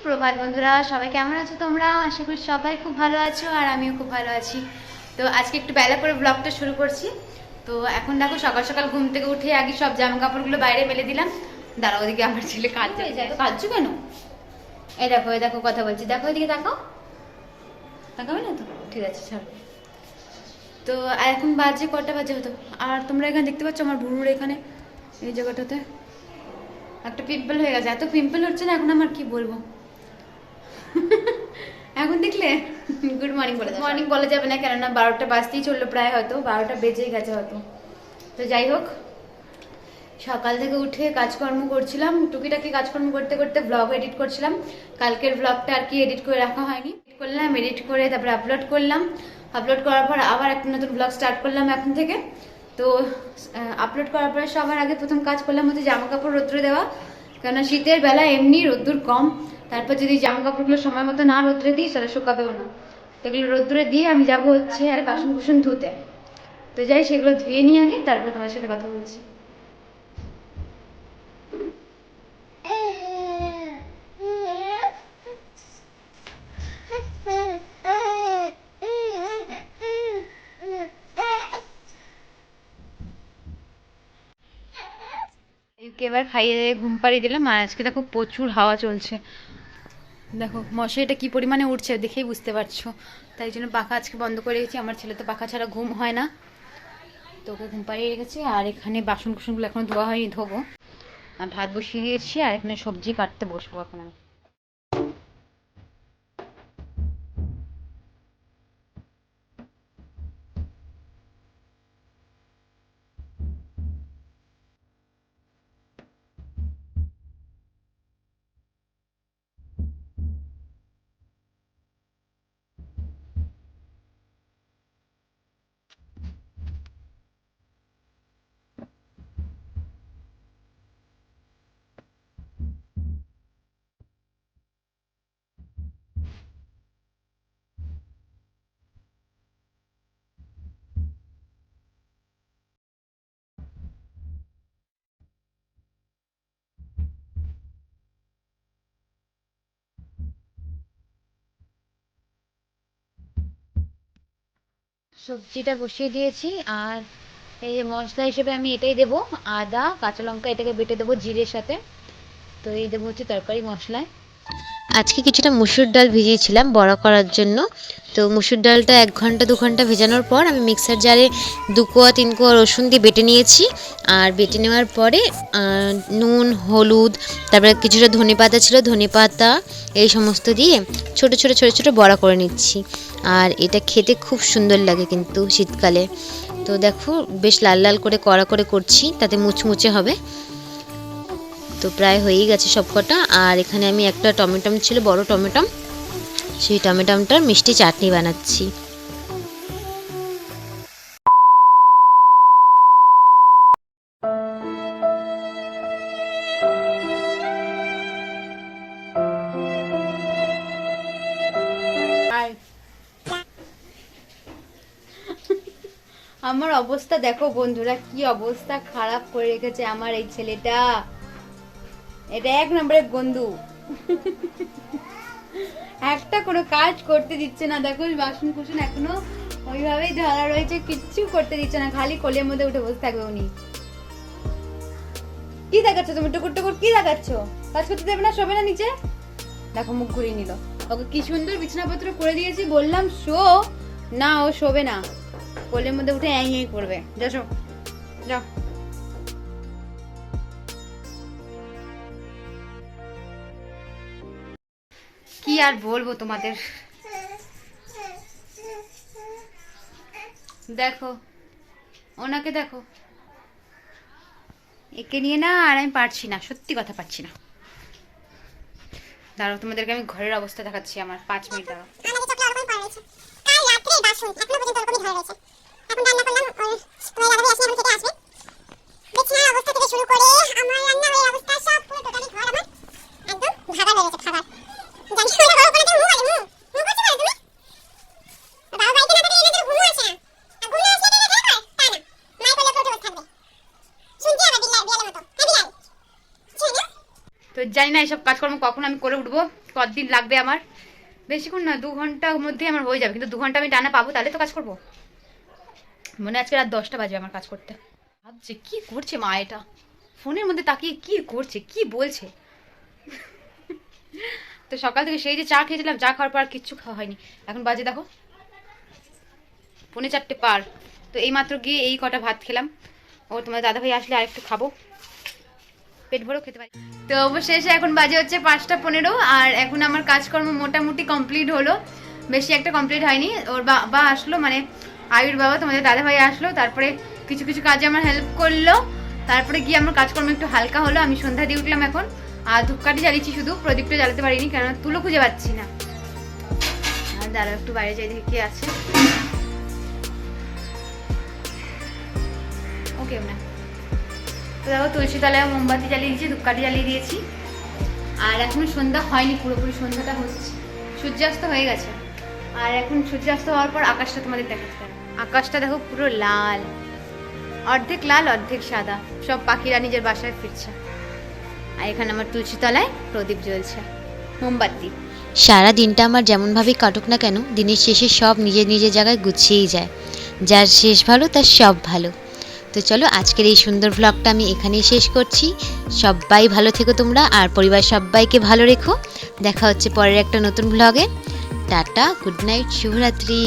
সুপ্রভাত বন্ধুরা, সবাই কেমন আছো তোমরা? আশা করি সবাই খুব ভালো আছো আর আমিও খুব ভালো আছি। তো আজকে একটু বেলা করে ব্লগটা শুরু করছি। তো এখন দেখো সকাল সকাল ঘুম থেকে উঠে আগে সব জামা কাপড়গুলো বাইরে মেলে দিলাম। দাঁড়াও, ওদিকে আমার ছেলে কাঁদছে। তো কাঁদছো কেন? এই দেখো কথা বলছি, দেখো এদিকে তাকাও। তাকাবে না তো? ঠিক আছে, ছাড়ো। তো আর এখন বাজে কটা বাজে হতো। আর তোমরা এখানে দেখতে পাচ্ছ আমার ভুরুর এখানে এই জায়গাটাতে একটা পিম্পল হয়ে গেছে। এত পিম্পল হচ্ছে না এখন, আমার কি বলবো। এখন দেখলে গুড মর্নিং বলে মর্নিং বলা যাবে না, কেননা 12টা বাজতেই চললো, প্রায় হয়তো 12টা বেজেই গেছে হয়তো। তো যাই হোক, সকাল থেকে উঠে কাজকর্ম করছিলাম, টুকিটাকি কাজকর্ম করতে করতে ব্লগ এডিট করছিলাম। কালকের ব্লগটা আর কি এডিট করে রাখা হয়নি, এডিট করে তারপরে আপলোড করলাম। আপলোড করার পর আবার একটা নতুন ব্লগ স্টার্ট করলাম এখন থেকে। তো আপলোড করার পরে সবার আগে প্রথম কাজ করলাম হচ্ছে জামা কাপড় রোদ্রে দেওয়া, কেননা শীতের বেলা এমনি রোদ্দুর কম। তারপর যদি জামা কাপড়গুলো সময় মতো না রোদ্রে দিই সেটা শুকাবেও না। তো এগুলো রোদ্রে দিয়ে আমি যাবো হচ্ছে আর বাসন কুসন ধুতে। তো যাই সেগুলো ধুয়ে নিয়ে আগে, তারপরে তোমার সাথে কথা বলছি। এবার খাইয়ে ঘুম পাড়িয়ে দিলাম। আর আজকে দেখো প্রচুর হাওয়া চলছে, দেখো মশারিটা কি পরিমাণে উঠছে দেখেই বুঝতে পারছো। তাই জন্য পাখা আজকে বন্ধ করে রেখেছি। আমার ছেলে তো পাখা ছাড়া ঘুম হয় না, তো ওকে ঘুম পাড়িয়ে রেখেছি। আর এখানে বাসন কুসনগুলো এখনো ধোয়া হয়নি, ধোবো। আর ভাত বসিয়ে দিয়েছি, আর এখানে সবজি কাটতে বসবো এখন আমি। সবজিটা বসিয়ে দিয়েছি। আর এই যে মশলা হিসেবে আমি এটাই দেবো, আদা কাঁচা লঙ্কা এটাকে বেটে দেবো জিরের সাথে। তো এই দেবো হচ্ছে তরকারি মশলায়। আজকে কিছুটা মুসুর ডাল ভিজিয়েছিলাম বড়া করার জন্য। তো মুসুর ডালটা 1 ঘন্টা 2 ঘন্টা ভেজানোর পর আমি মিক্সার জারে 2 কোয়া 3 কোয়া রসুন দিয়ে বেটে নিয়েছি। আর বেটে নেওয়ার পরে নুন হলুদ, তারপরে কিছুটা ধনেপাতা ছিল, ধনেপাতা এই সমস্ত দিয়ে ছোট ছোট ছোট ছোট বড়া করে নিচ্ছি। আর এটা খেতে খুব সুন্দর লাগে কিন্তু শীতকালে। তো দেখো বেশ লাল লাল করে কড়া করে করছি, তাতে মুচমুচে হবে। তো প্রায় হয়েই গেছে সব কটা। আর এখানে আমি একটা টমেটো ছিল, বড় টমেটো, সেই টমেটোটার মিষ্টি চাটনি বানাচ্ছি। আমার অবস্থা দেখো বন্ধুরা, কি অবস্থা খারাপ করে রেখেছে আমার এই ছেলেটা। এটা 1 নম্বরের বন্ধু। একটা কোনো কাজ করতে দিচ্ছে না। দেখো বাসন কুসন এখনো ওইভাবেই ধরা রয়েছে, কিচ্ছু করতে দিচ্ছে না, খালি কোলের মধ্যে উঠে বসে থাকবে উনি। কি দেখাচ্ছ তুমি? টুকুর টুকুর কি দেখাচ্ছ? কাজ করতে দেবে না, শোবে না নিচে। দেখো মুখ ঘুরিয়ে নিল। ওকে কি সুন্দর বিছানাপত্র করে দিয়েছি, বললাম শো, না ও শোবে না, কোলের মধ্যে উঠে এই করবে। যাও যাও। কি আর বলবো তোমাদের। দেখো ওনাকে দেখো, একে নিয়ে না আর আমি পারছি না, সত্যি কথা পারছি না। দাঁড়াও তোমাদেরকে আমি ঘরের অবস্থা দেখাচ্ছি আমার, 5 মিনিট দাঁড়াও। তো তো জানি না এইসব কাজকর্ম কখন আমি করে উঠবো, কতদিন লাগবে আমার। বেশিক্ষণ না, 2 ঘন্টার মধ্যে আমার হয়ে যাবে, কিন্তু 2 ঘন্টা আমি টানা পাবো তাহলে তো কাজ করবো। মনে আজকে রাত 10টা বাজবে আমার কাজ করতে। ভাবছে কি করছে মা, এটা ফোনের মধ্যে তাকিয়ে কি করছে, কি বলছে। তো সকাল থেকে সেই যে চা খেয়েছিলাম, চা খাওয়ার পর আর কিচ্ছু খাওয়া হয়নি। এখন বাজে দেখো 4:45 পার। তো এই মাত্র গিয়ে এই কটা ভাত খেলাম। ও তোমার দাদাভাই আসলে আরেকটু খাবো, পেট ভরেও খেতে পারি। তো অবশেষে এখন বাজে হচ্ছে 5টা 15, আর এখন আমার কাজকর্ম মোটামুটি কমপ্লিট হলো, বেশি একটা কমপ্লিট হয়নি। ওর বাবা আসলো, মানে আয়ুর বাবা, তোমাদের দাদাভাই আসলো, তারপরে কিছু কিছু কাজে আমার হেল্প করলো, তারপরে গিয়ে আমার কাজকর্ম একটু হালকা হলো। আমি সন্ধ্যা দিয়ে উঠলাম এখন, আর ধূপকাঠি জ্বালিয়েছি শুধু, প্রদীপটা জ্বালাতে পারিনি কেন তুলো খুঁজে পাচ্ছি না। আর দাঁড়াও একটু বাইরে যাই দেখি কে আছে। ওকে না, তো দেখো তুলসী তলায় মোমবাতি জ্বালিয়ে দিয়েছি, ধূপকাঠি জ্বালিয়ে দিয়েছি। আর এখনো সন্ধ্যা হয়নি, পুরোপুরি সন্ধ্যাটা হচ্ছে, সূর্যাস্ত হয়ে গেছে। আর এখন সূর্যাস্ত হওয়ার পর আকাশটা তোমাদের দেখাচ্ছি। আকাশটা দেখো পুরো লাল, অর্ধেক লাল অর্ধেক সাদা, সব পাখিরা নিজের বাসায় ফিরছে। আর এখানে আমার তুলসী তলায় প্রদীপ জ্বলছে, মোমবাতি। সারা দিনটা আমার যেমনভাবেই কাটুক না কেন, দিনের শেষে সব নিজের নিজের জায়গায় গুছিয়েই যায়। যার শেষ ভালো তার সব ভালো। তো চলো আজকের এই সুন্দর ভ্লগটা আমি এখানেই শেষ করছি। সবাই ভালো থেকো তোমরা, আর পরিবার সবাইকে ভালো রেখো। দেখা হচ্ছে পরের একটা নতুন ভ্লগে। টাটা, গুড নাইট, শুভরাত্রি।